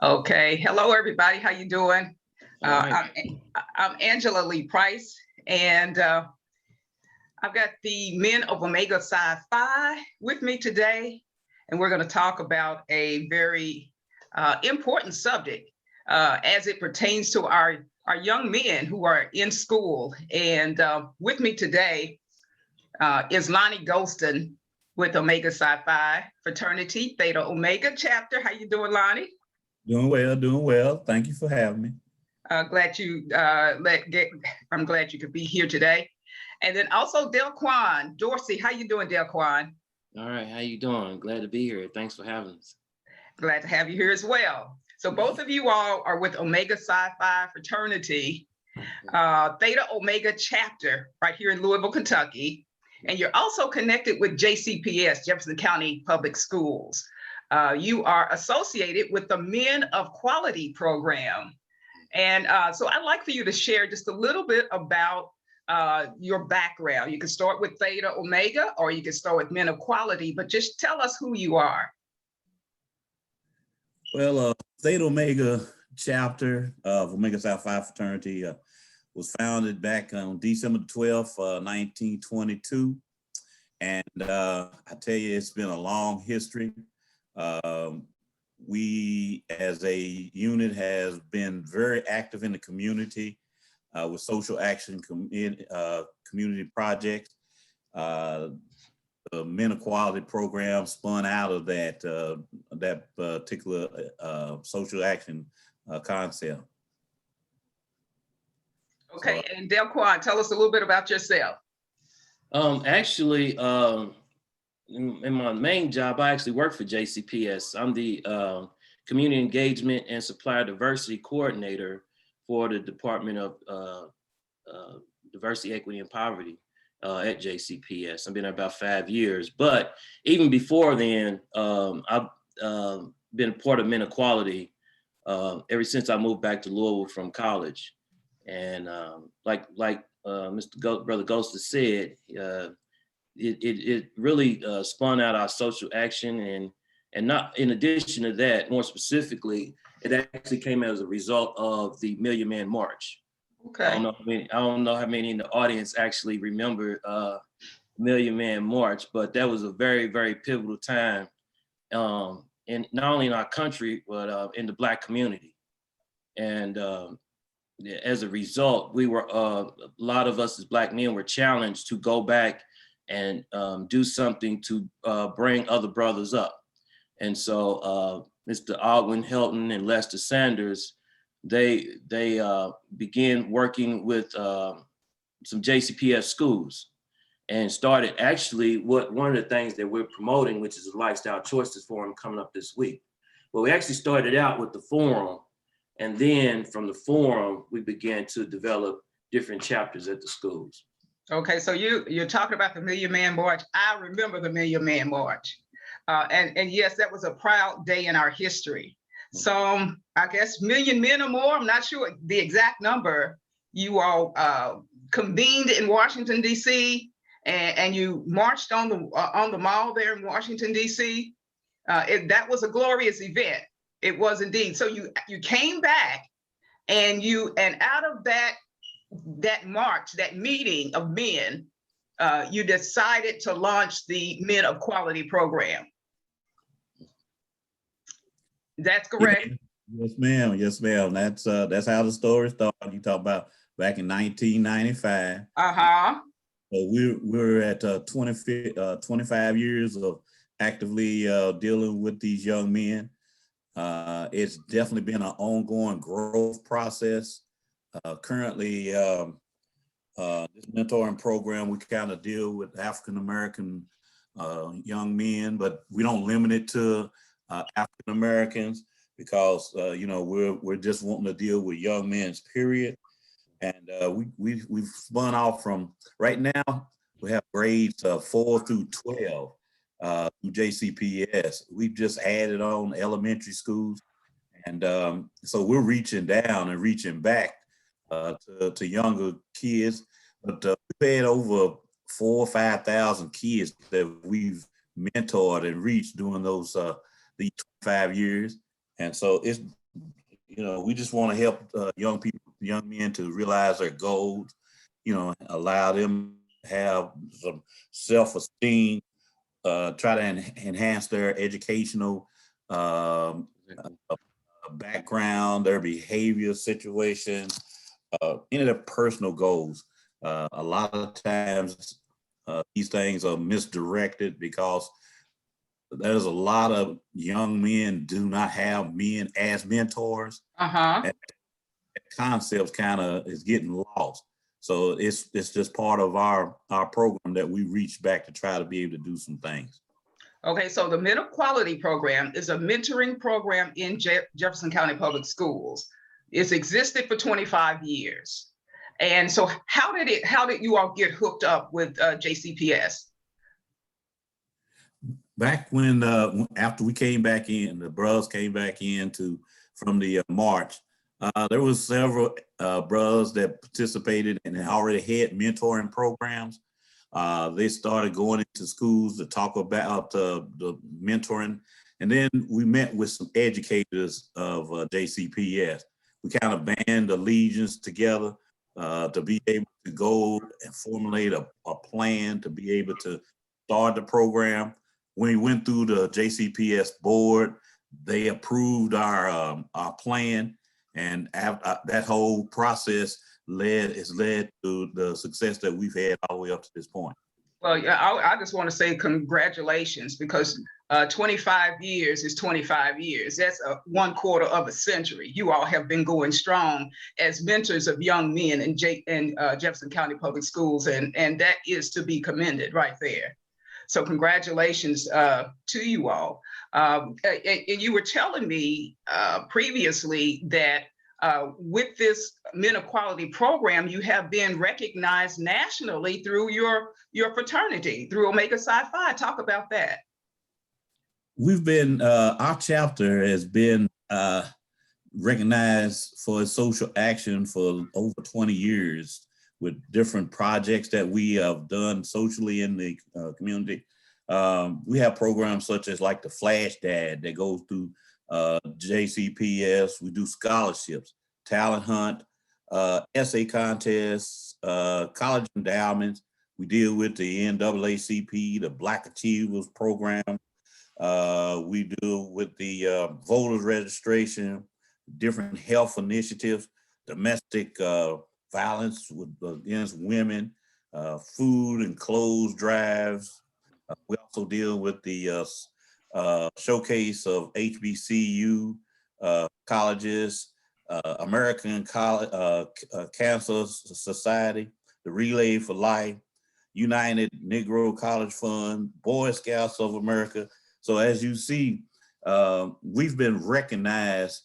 Okay. Hello, everybody. How you doing? Right. I'm Angela Lee Price, and I've got the men of Omega Psi Phi with me today, and we're going to talk about a very important subject as it pertains to our young men who are in school. And with me today is Lonnie Golston with Omega Psi Phi Fraternity, Theta Omega Chapter. How you doing, Lonnie? Doing well. Thank you for having me. I'm glad you could be here today. And then also DelQuan Dorsey. How you doing, DelQuan? All right, how you doing? Glad to be here. Thanks for having us. Glad to have you here as well. So both of you all are with Omega Psi Phi Fraternity, Theta Omega Chapter right here in Louisville, Kentucky. And you're also connected with JCPS, Jefferson County Public Schools. You are associated with the Men of Quality program. And so I'd like for you to share just a little bit about your background. You can start with Theta Omega, or you can start with Men of Quality, but just tell us who you are. Well, Theta Omega chapter of Omega Psi Phi Fraternity was founded back on December 12th, 1922. And I tell you, it's been a long history. We as a unit has been very active in the community with social action community projects. The Men of Quality program spun out of that particular social action concept. Okay, and DelQuan, tell us a little bit about yourself. Actually, in my main job, I actually work for JCPS. I'm the Community Engagement and Supplier Diversity Coordinator for the Department of Diversity, Equity, and Poverty at JCPS. I've been there about 5 years, but even before then, I've been a part of Men of Quality ever since I moved back to Louisville from college. And like Brother Golston said, it really spun out our social action, and not in addition to that, more specifically, it actually came as a result of the Million Man March. Okay. I don't know how many in the audience actually remember Million Man March, but that was a very, very pivotal time, in not only in our country, but in the Black community. And as a result, we were a lot of us as Black men were challenged to go back and do something to bring other brothers up. And so Mr. Alwyn Helton and Lester Sanders, they began working with some JCPS schools and started actually one of the things that we're promoting, which is the Lifestyle Choices Forum coming up this week. Well, we actually started out with the forum, and then from the forum, we began to develop different chapters at the schools. Okay, so you're talking about the Million Man March. I remember the Million Man March. And yes, that was a proud day in our history. So I guess million men or more, I'm not sure the exact number, you all convened in Washington, D.C., and you marched on the mall there in Washington, D.C. That was a glorious event. It was indeed. So you came back, and out of that march, that meeting of men, you decided to launch the Men of Quality program. That's correct? Yes, ma'am. That's how the story started. You talk about back in 1995. So we're at 25 years of actively dealing with these young men. It's definitely been an ongoing growth process. Currently, this mentoring program, we kind of deal with African-American young men, but we don't limit it to African-Americans because, we're just wanting to deal with young men, period. And we've spun off from, right now, we have grades 4 through 12 through JCPS. We've just added on elementary schools. And so we're reaching down and reaching back to younger kids. But we've had over 4,000 or 5,000 kids that we've mentored and reached during these 25 years. And so it's we just want to help young people, young men to realize their goals, allow them to have some self-esteem, try to enhance their educational background, their behavior situations, any of their personal goals. A lot of times these things are misdirected because there's a lot of young men do not have men as mentors. And that concept kind of is getting lost. So it's just part of our program that we reach back to try to be able to do some things. Okay, so the Men of Quality program is a mentoring program in Jefferson County Public Schools. It's existed for 25 years. And so how did you all get hooked up with JCPS? Back when, after we came back in, the brothers came back in from the march, there was several brothers that participated and already had mentoring programs. They started going into schools to talk about the mentoring. And then we met with some educators of JCPS. We kind of band allegiance together to be able to go and formulate a plan to be able to start the program. When we went through the JCPS board, they approved our plan, and that whole process has led to the success that we've had all the way up to this point. Well, yeah, I just want to say congratulations, because 25 years is 25 years. That's 1/4 of a century. You all have been going strong as mentors of young men in Jefferson County Public Schools, and that is to be commended right there. So congratulations to you all. And you were telling me previously that with this Men of Quality program, you have been recognized nationally through your fraternity, through Omega Psi Phi. Talk about that. We've been, our chapter has been recognized for its social action for over 20 years with different projects that we have done socially in the community. We have programs such as like the Flash Dad that goes through JCPS. We do scholarships, talent hunt, essay contests, college endowments. We deal with the NAACP, the Black Achievers program. We deal with the voters registration, different health initiatives, domestic violence against women, food and clothes drives. We also deal with the showcase of HBCU colleges, American Cancer Society, the Relay for Life, United Negro College Fund, Boy Scouts of America. So as you see, we've been recognized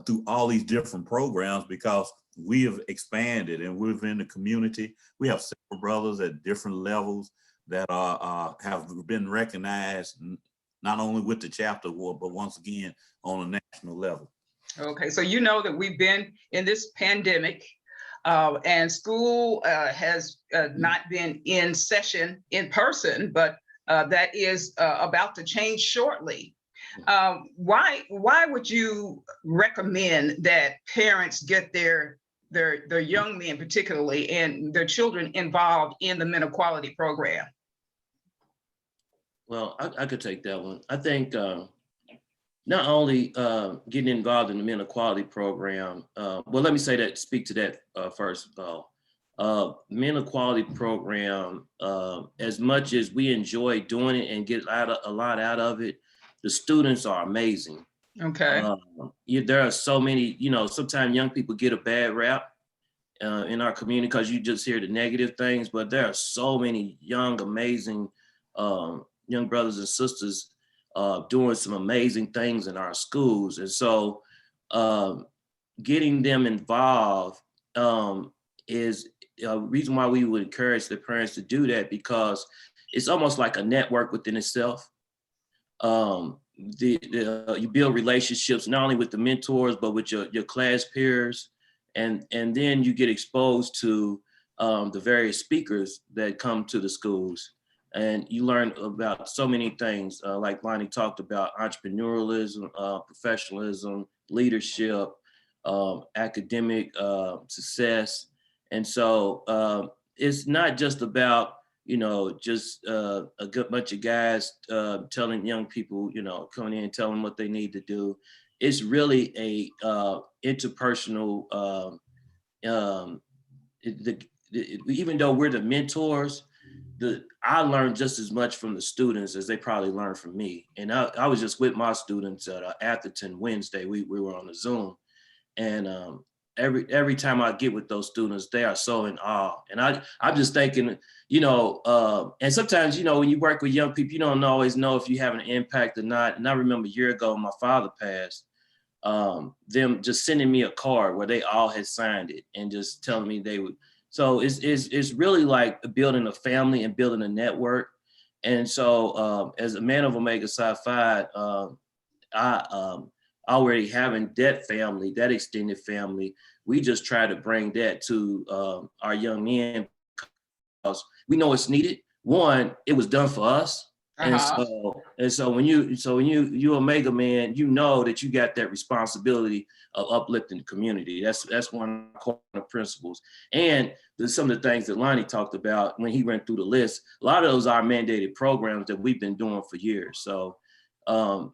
through all these different programs because we have expanded and we're in the community. We have several brothers at different levels that have been recognized, not only with the chapter, but once again on a national level. Okay, so you know that we've been in this pandemic and school has not been in session in person, but that is about to change shortly. Why would you recommend that parents get their young men particularly and their children involved in the Men of Quality program? Well, I could take that one. I think not only getting involved in the Men of Quality program, well, let me speak to that first of all. Men of Quality program, as much as we enjoy doing it and get a lot out of it, the students are amazing. Okay. There are so many, sometimes young people get a bad rap in our community because you just hear the negative things, but there are so many young, amazing young brothers and sisters doing some amazing things in our schools. And so getting them involved is a reason why we would encourage the parents to do that, because it's almost like a network within itself. You build relationships not only with the mentors, but with your class peers. And then you get exposed to the various speakers that come to the schools. And you learn about so many things, like Lonnie talked about, entrepreneurialism, professionalism, leadership, academic success. And so it's not just about, just a good bunch of guys telling young people, coming in and telling them what they need to do. It's really a interpersonal, even though we're the mentors, I learned just as much from the students as they probably learned from me. And I was just with my students at Atherton Wednesday. We were on the Zoom, and every time I get with those students, they are so in awe. And I'm just thinking, and sometimes, when you work with young people, you don't always know if you have an impact or not. And I remember a year ago, my father passed, them just sending me a card where they all had signed it and just telling me they would. So it's really like building a family and building a network. And so as a man of Omega Psi Phi, I already having that family, that extended family, we just try to bring that to our young men because we know it's needed. One, it was done for us. And so when you Omega man, you know that you got that responsibility of uplifting the community. That's one of the principles. And some of the things that Lonnie talked about when he went through the list, a lot of those are mandated programs that we've been doing for years. So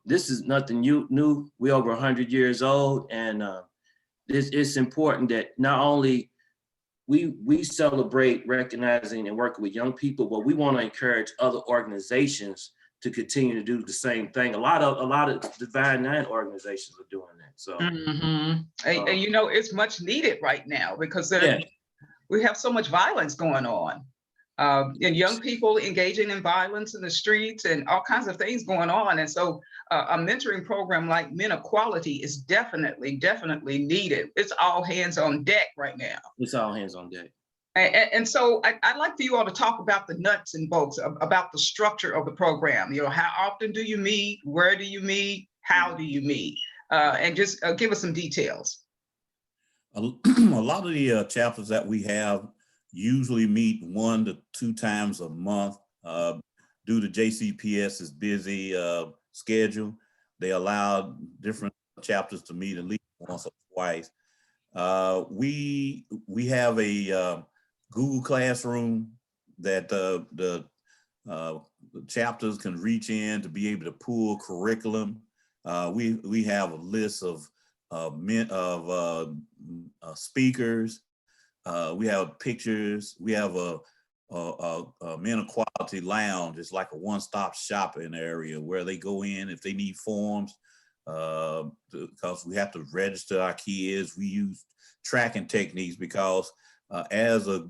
this is nothing new. We're over 100 years old, and it's important that not only we celebrate recognizing and working with young people, but we want to encourage other organizations to continue to do the same thing. A lot of Divine Nine organizations are doing that. So, and it's much needed right now because we have so much violence going on, and young people engaging in violence in the streets and all kinds of things going on. And so a mentoring program like Men Equality is definitely needed. It's all hands on deck right now. It's all hands on deck. And so I'd like for you all to talk about the nuts and bolts, about the structure of the program. How often do you meet? Where do you meet? How do you meet? And just give us some details. A lot of the chapters that we have usually meet 1 to 2 times a month. Due to JCPS's busy schedule, they allow different chapters to meet at least once or twice. We have a Google Classroom that the chapters can reach in to be able to pull curriculum. We have a list of speakers. We have pictures. We have a Men Equality Lounge. It's like a one-stop shop in the area where they go in if they need forms, because we have to register our kids. We use tracking techniques because as a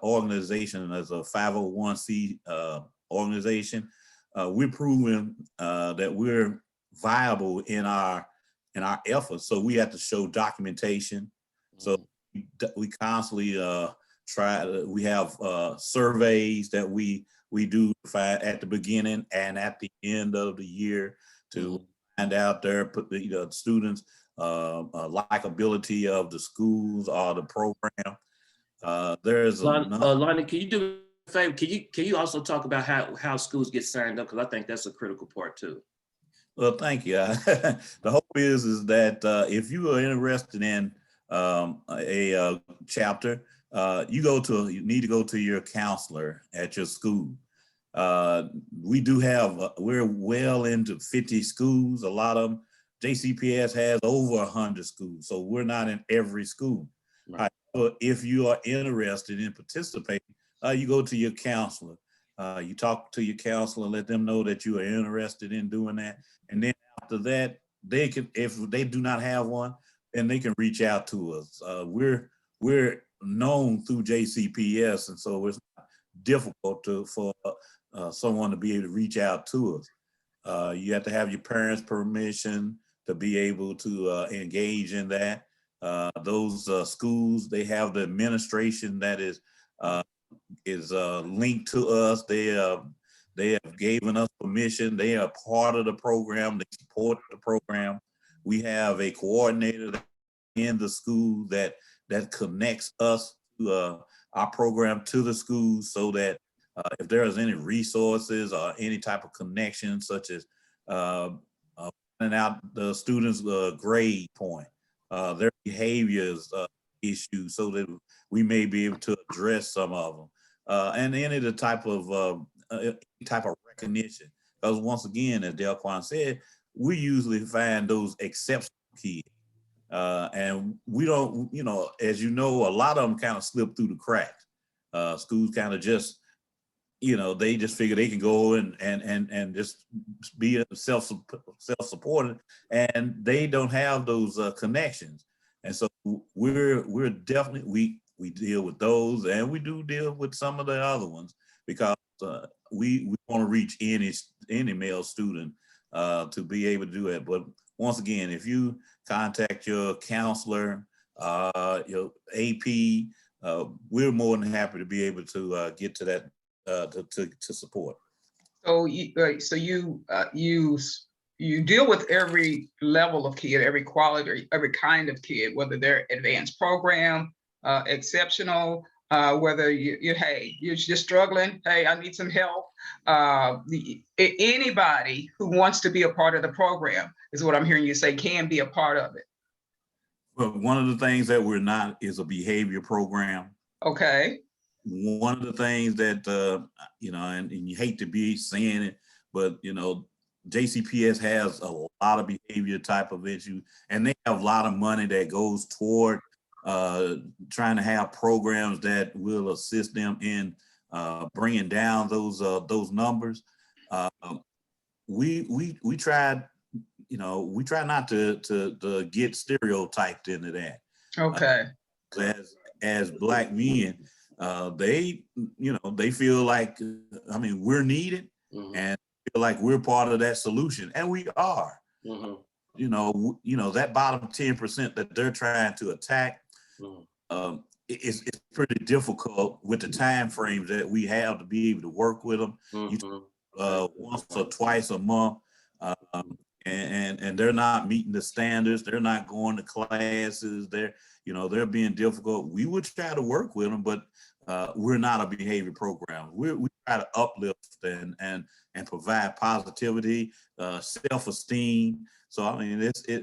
organization, as a 501c organization, we're proving that we're viable in our efforts. So we have to show documentation. So we constantly we have surveys that we do at the beginning and at the end of the year to find out the students' likability of the schools or the program. There's Lonnie, can you do a favor? Can you also talk about how schools get signed up? Because I think that's a critical part too. Well, thank you. The hope is that if you are interested in a chapter, you need to go to your counselor at your school. We do have, we're well into 50 schools, a lot of them. JCPS has over 100 schools, so we're not in every school. Right. If you are interested in participating, you go to your counselor. You talk to your counselor, let them know that you are interested in doing that. And then after that, they can, if they do not have one, then they can reach out to us. We're known through JCPS, and so it's not difficult for someone to be able to reach out to us. You have to have your parents' permission to be able to engage in that. Those schools, they have the administration that is linked to us. They have given us permission. They are part of the program. They support the program. We have a coordinator in the school that connects us to our program to the schools, so that if there is any resources or any type of connection, such as finding out the students' grade point, their behaviors issues, so that we may be able to address some of them, and any the type of recognition. Because once again, as DelQuan said, we usually find those exceptional kids, and we don't, as you know, a lot of them kind of slip through the cracks. Schools kind of just, they just figure they can go and just be self-supported, and they don't have those connections. And so we're definitely, we deal with those, and we do deal with some of the other ones, because we want to reach any male student to be able to do it. But once again, if you contact your counselor, your AP, we're more than happy to be able to get to that to support. So you deal with every level of kid, every quality, every kind of kid, whether they're advanced program, exceptional, whether you're just struggling, hey, I need some help. Anybody who wants to be a part of the program is what I'm hearing you say can be a part of it. Well, one of the things that we're not is a behavior program. Okay. One of the things that, and you hate to be saying it, but, JCPS has a lot of behavior type of issues, and they have a lot of money that goes toward trying to have programs that will assist them in bringing down those numbers. We try not to get stereotyped into that. Okay. As Black men, they feel like, we're needed, and feel like we're part of that solution, and we are. That bottom 10% that they're trying to attack, it's pretty difficult with the time frames that we have to be able to work with them. Once or twice a month, and they're not meeting the standards. They're not going to classes. They're being difficult. We would try to work with them, but we're not a behavior program. We try to uplift and provide positivity, self-esteem. So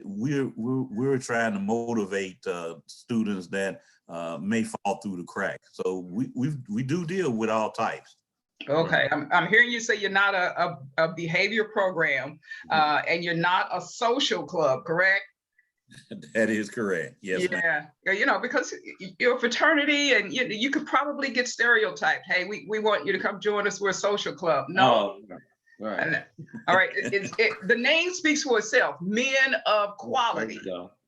we're trying to motivate students that may fall through the cracks. So we do deal with all types. Okay, I'm hearing you say you're not a behavior program, and you're not a social club, correct? That is correct. Yes. Yeah, because you're a fraternity, and you could probably get stereotyped. Hey, we want you to come join us. We're a social club. No. Oh, right. All right. The name speaks for itself. Men of quality.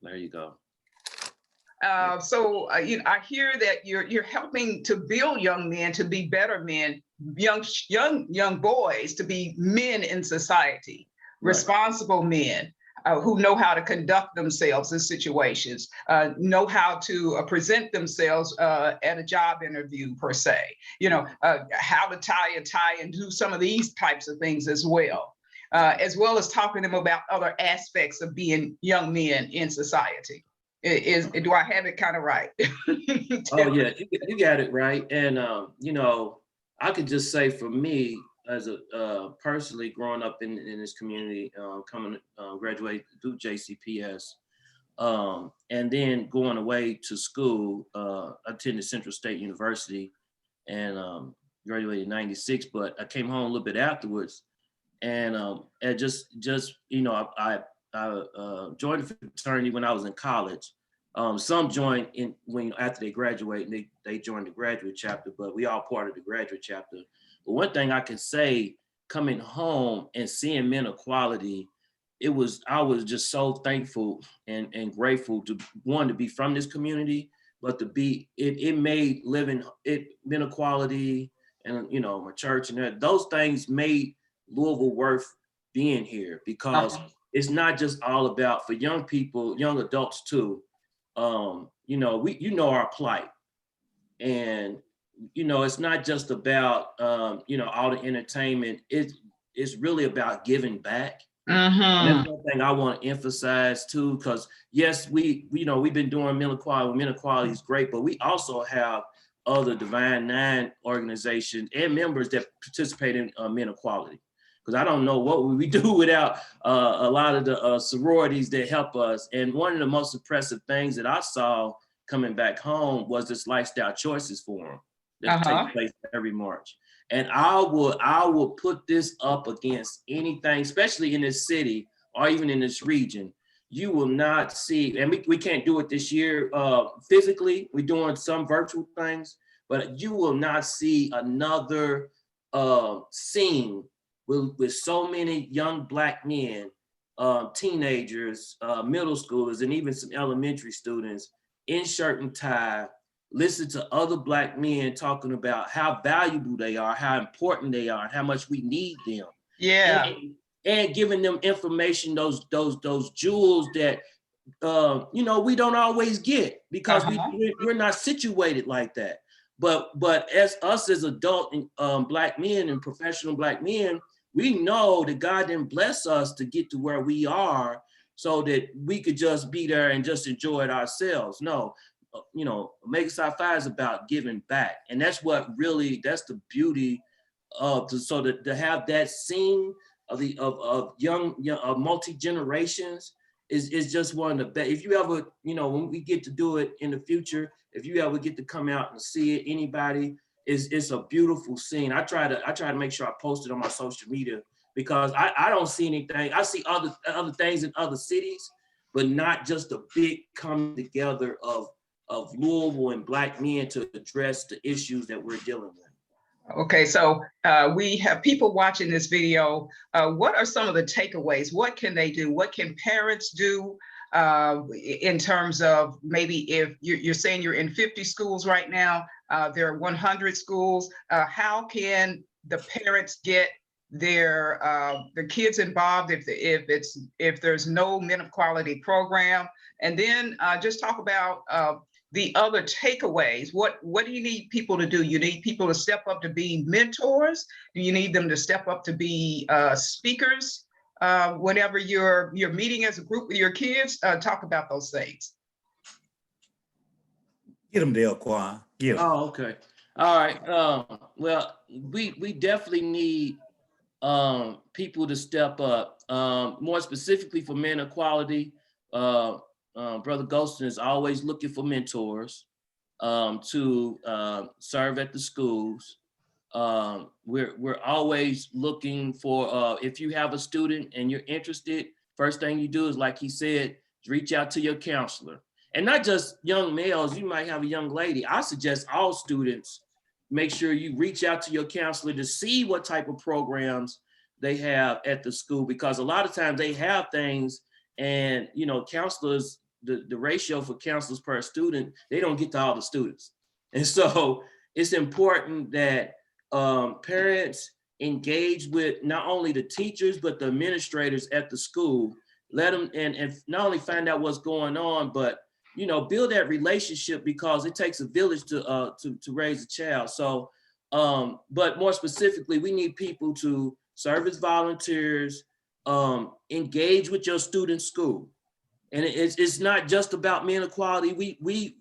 There you go. So I hear that you're helping to build young men to be better men, young boys to be men in society, right. Responsible men who know how to conduct themselves in situations, know how to present themselves at a job interview per se, how to tie a tie and do some of these types of things as well as talking to them about other aspects of being young men in society. Do I have it kind of right? Oh yeah, you got it right. And I could just say for me, as a personally growing up in this community, graduate through JCPS, and then going away to school, I attended Central State University and graduated in '96. But I came home a little bit afterwards, and I joined the fraternity when I was in college. Some joined after they graduate, and they joined the graduate chapter, but we all part of the graduate chapter. But one thing I can say, coming home and seeing men of quality, I was just so thankful and grateful to be from this community, but it made men of quality and my church and those things made Louisville worth being here, because it's not just all about, for young people, young adults too. Our plight, and it's not just about all the entertainment. It's really about giving back. And that's one thing I want to emphasize too, because yes, we've been doing men equality. Men equality is great, but we also have other Divine Nine organizations and members that participate in men equality. because I don't know what would we do without a lot of the sororities that help us. And one of the most impressive things that I saw coming back home was this Lifestyle Choices Forum that takes place every March. And I will put this up against anything, especially in this city or even in this region. You will not see, and we can't do it this year physically. We're doing some virtual things, but you will not see another scene with so many young Black men, teenagers, middle schoolers, and even some elementary students in shirt and tie, listen to other Black men talking about how valuable they are, how important they are, and how much we need them. Yeah. And giving them information, those jewels that we don't always get because we're not situated like that. But as us as adult Black men and professional Black men, we know that God didn't bless us to get to where we are so that we could just be there and just enjoy it ourselves. No, Omega Psi Phi is about giving back, and that's the beauty of to have that scene of young multi generations is just one of the best. If you ever, when we get to do it in the future, if you ever get to come out and see it, anybody, it's a beautiful scene. I try to make sure I post it on my social media because I don't see anything. I see other things in other cities, but not just a big coming together of Louisville and Black men to address the issues that we're dealing with. Okay, so we have people watching this video. What are some of the takeaways? What can they do? What can parents do in terms of maybe if you're saying you're in 50 schools right now, there are 100 schools. How can the parents get their kids involved if there's no men of quality program? And then just talk about the other takeaways. What do you need people to do? You need people to step up to be mentors? Do you need them to step up to be speakers? Whenever you're meeting as a group with your kids, talk about those things. Get them, DelQuan. Get them. Oh, okay. All right. Well, we definitely need people to step up. More specifically for men equality, Brother Golston is always looking for mentors to serve at the schools. We're always looking for, if you have a student and you're interested, first thing you do is, like he said, reach out to your counselor. And not just young males, you might have a young lady. I suggest all students, make sure you reach out to your counselor to see what type of programs they have at the school, because a lot of times they have things and, counselors, the ratio for counselors per student, they don't get to all the students. And so it's important that parents engage with not only the teachers, but the administrators at the school. Let them, and not only find out what's going on, but build that relationship, because it takes a village to raise a child. So, but more specifically, we need people to serve as volunteers, engage with your student school. And it's not just about men equality.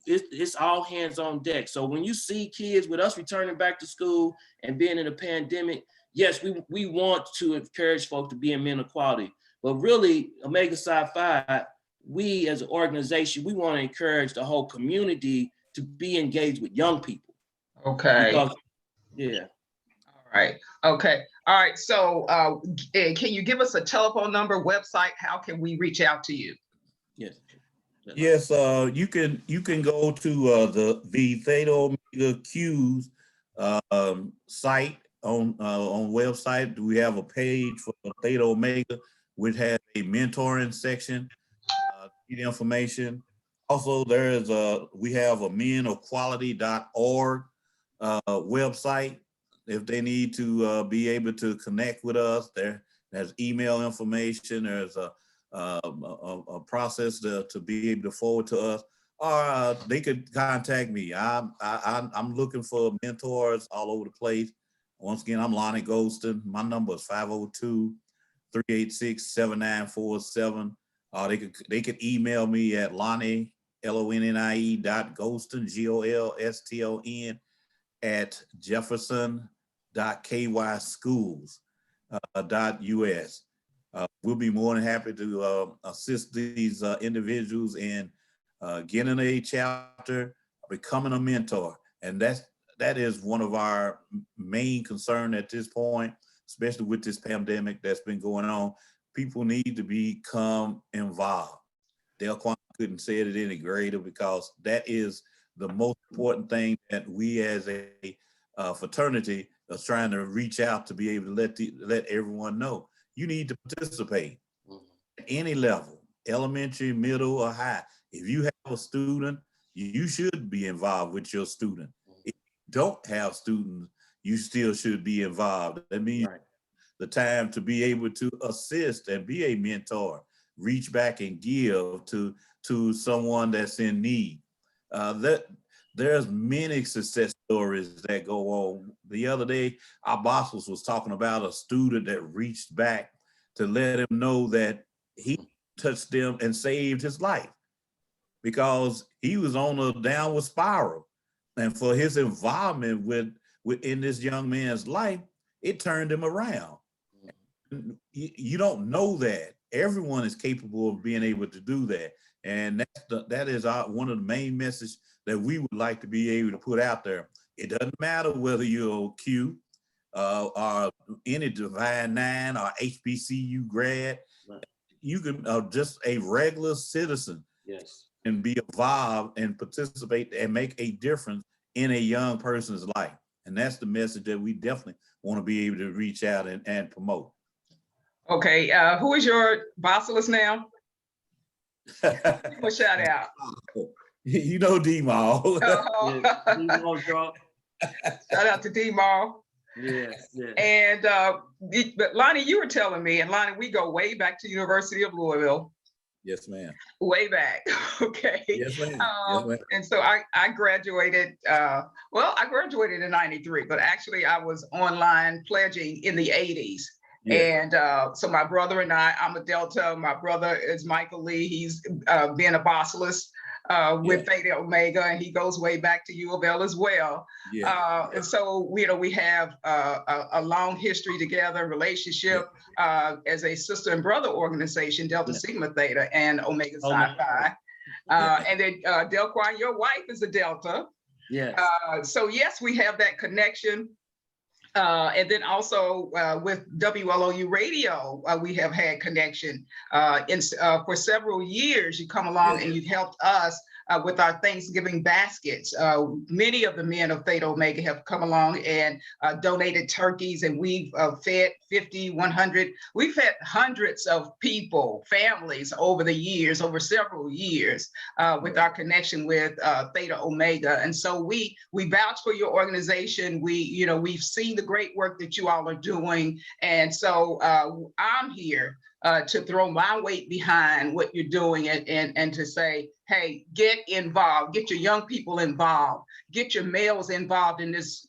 It's all hands on deck. So when you see kids, with us returning back to school and being in a pandemic, yes, we want to encourage folks to be in men equality. But really, Omega Psi Phi, we as an organization, we want to encourage the whole community to be engaged with young people. Okay. Yeah. All right. Okay. All right. So can you give us a telephone number, website? How can we reach out to you? Yes. Yes. You can go to the Theta Omega Q's site on website. We have a page for Theta Omega, which has a mentoring section. Get information. Also, we have a menequality.org website. If they need to be able to connect with us, there's email information. There's a process to be able to forward to us, or they could contact me. I'm looking for mentors all over the place. Once again, I'm Lonnie Golston. My number is 502-386-7947. They could email me at Lonnie, LONNIE.Golston, GOLSTON @ Jefferson.KY schools. .us. We'll be more than happy to assist these individuals in getting a chapter, becoming a mentor. And that is one of our main concern at this point, especially with this pandemic that's been going on. People need to become involved. DelQuan couldn't say it any greater, because that is the most important thing that we as a fraternity are trying to reach out to be able to let everyone know. You need to participate at any level, elementary, middle, or high. If you have a student, you should be involved with your student. If you don't have students, you still should be involved. That means the time to be able to assist and be a mentor, reach back and give to someone that's in need. There's many success stories that go on. The other day, our boss was talking about a student that reached back to let him know that he touched them and saved his life, because he was on a downward spiral. And for his involvement within this young man's life, it turned him around. You don't know that. Everyone is capable of being able to do that. And that is one of the main messages that we would like to be able to put out there. It doesn't matter whether you're a Q or any Divine 9 or HBCU grad. You can just a regular citizen and be involved and participate and make a difference in a young person's life. And that's the message that we definitely want to be able to reach out and promote. Okay, who is your bossilist now? Shout out. You know D-Mall. Shout out to D-Mall. Yes, yes. And but Lonnie, you were telling me, and Lonnie, we go way back to University of Louisville. Yes, ma'am. Way back. Okay. Yes, ma'am. Yes, ma'am. And so I graduated, I graduated in '93, but actually I was online pledging in the '80s. Yeah. And so my brother and I'm a Delta. My brother is Michael Lee. He's been a bossilist with Theta Omega, and he goes way back to U of L as well. And so we have a long history together, relationship as a sister and brother organization, Delta Sigma Theta and Omega Psi Phi. And then DelQuan, your wife is a Delta. Yes. So yes, we have that connection. And then also with WLOU Radio, we have had connection for several years. You come along and you've helped us with our Thanksgiving baskets. Many of the men of Theta Omega have come along and donated turkeys, and we've fed 50, 100. We've fed hundreds of people, families over the years, over several years, with our connection with Theta Omega. And so we vouch for your organization. We've seen the great work that you all are doing. And so I'm here to throw my weight behind what you're doing and to say, hey, get involved, get your young people involved, get your males involved in this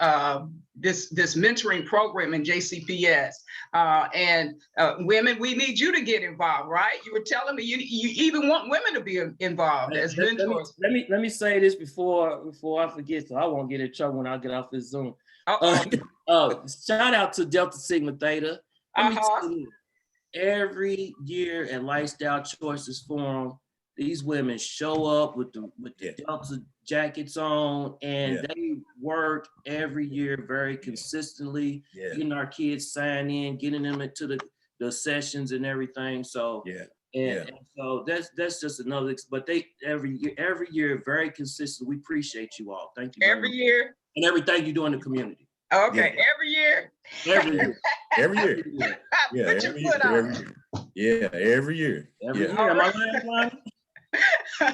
mentoring program in JCPS. And women, we need you to get involved, right? You were telling me you even want women to be involved as mentors. Let me say this before I forget, so I won't get in trouble when I get off this Zoom. Shout out to Delta Sigma Theta. Let me tell you, every year at Lifestyle Choices Forum, these women show up with the Delta jackets on, and they work every year very consistently, getting our kids signed in, getting them into the sessions and everything. So and so that's just another. But they every year very consistent. We appreciate you all. Thank you. Every year. And everything you do in the community. Okay, every year. Every year. Every year. Yeah, every year. Yeah, every year. Every year. Am I lying, Lonnie?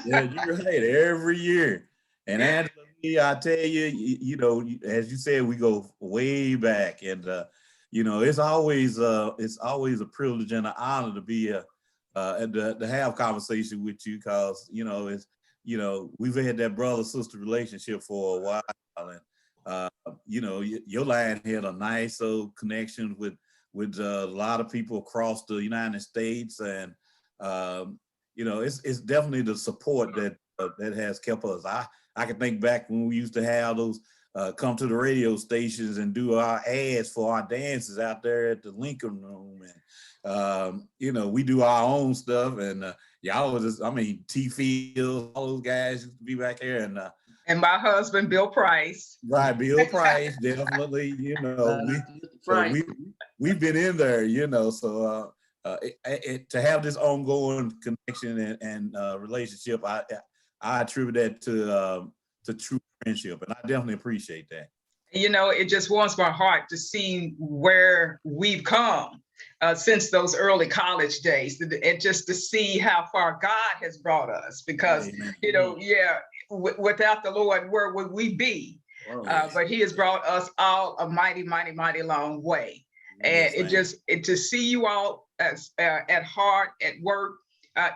Yeah, you're right. Every year. And Angela, I tell you, as you said, we go way back, and it's always a privilege and an honor to be and to have conversation with you, because we've had that brother-sister relationship for a while, and your line had a nice old connection with a lot of people across the United States, and it's definitely the support that has kept us. I can think back when we used to have those come to the radio stations and do our ads for our dances out there at the Lincoln Room. And, you know, we do our own stuff. And y'all was just, I mean, T Fields, all those guys used to be back here. And my husband, Bill Price. Right, Bill Price, definitely, you know, we've been in there, you know, so to have this ongoing connection and relationship, I attribute that to true friendship, and I definitely appreciate that. You know, it just warms my heart to see where we've come since those early college days, and just to see how far God has brought us, because, Amen. you know, yeah, without the Lord, where would we be? But he has brought us all a mighty, mighty, mighty long way. And Yes, to see you all as at heart, at work,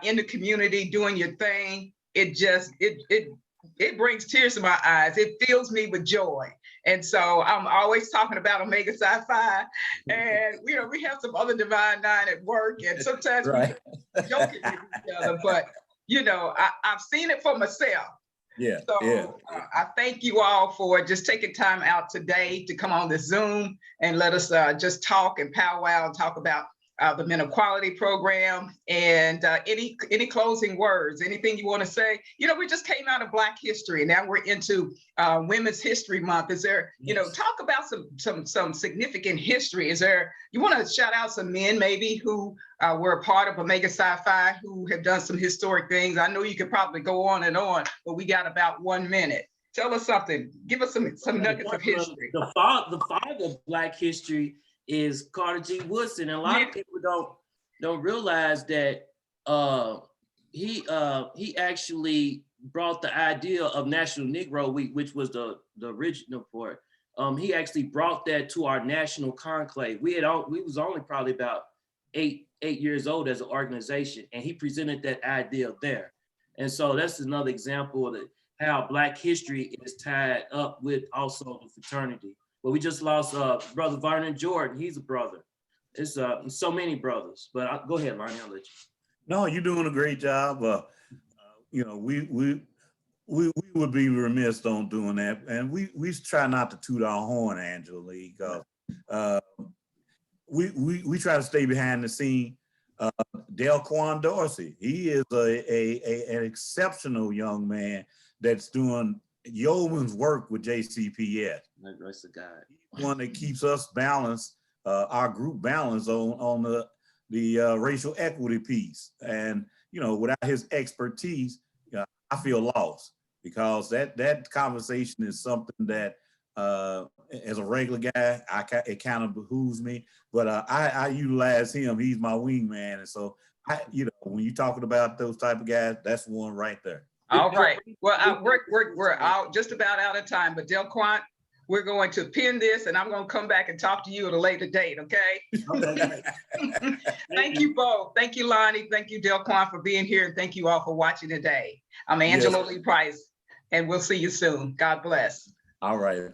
in the community, doing your thing, it brings tears to my eyes. It fills me with joy. And so I'm always talking about Omega Psi Phi, and you know, we have some other Divine Nine at work, and sometimes we joking with each other, but you know, I've seen it for myself. Yeah. So I thank you all for just taking time out today to come on this Zoom and let us just talk and powwow and talk about the Men of Quality program. And any closing words, anything you want to say? You know, we just came out of Black History, and now we're into Women's History Month. Is there, you know, talk about some significant history? Is there, you want to shout out some men maybe who were a part of Omega Psi Phi, who have done some historic things? I know you could probably go on and on, but we got about 1 minute. Tell us something. Give us some nuggets of history. The father of Black history is Carter G. Woodson, and a lot of people don't realize that he actually brought the idea of National Negro Week, which was the original for it. He actually brought that to our national conclave. We was only probably about eight years old as an organization, and he presented that idea there. And so that's another example of how Black history is tied up with also the fraternity. But we just lost Brother Vernon Jordan. He's a brother. It's so many brothers. But go ahead, Lonnie, I'll let you. No, you're doing a great job. You know, we would be remiss on doing that, and we try not to toot our horn, Angela, because we try to stay behind the scene. DelQuan Dorsey, he is an exceptional young man that's doing yeoman's work with JCPS. That's the guy. One that keeps us balanced, our group balanced on the racial equity piece. And you know, without his expertise, I feel lost, because that conversation is something that, as a regular guy, it kind of behooves me. But I utilize him. He's my wingman, and so you know, when you're talking about those type of guys, that's one right there. All right. Well, we're out, just about out of time, but DelQuan, we're going to pin this, and I'm going to come back and talk to you at a later date, okay? Thank you both. Thank you, Lonnie. Thank you, DelQuan, for being here, and thank you all for watching today. I'm Angela Lee Price, and we'll see you soon. God bless. All right.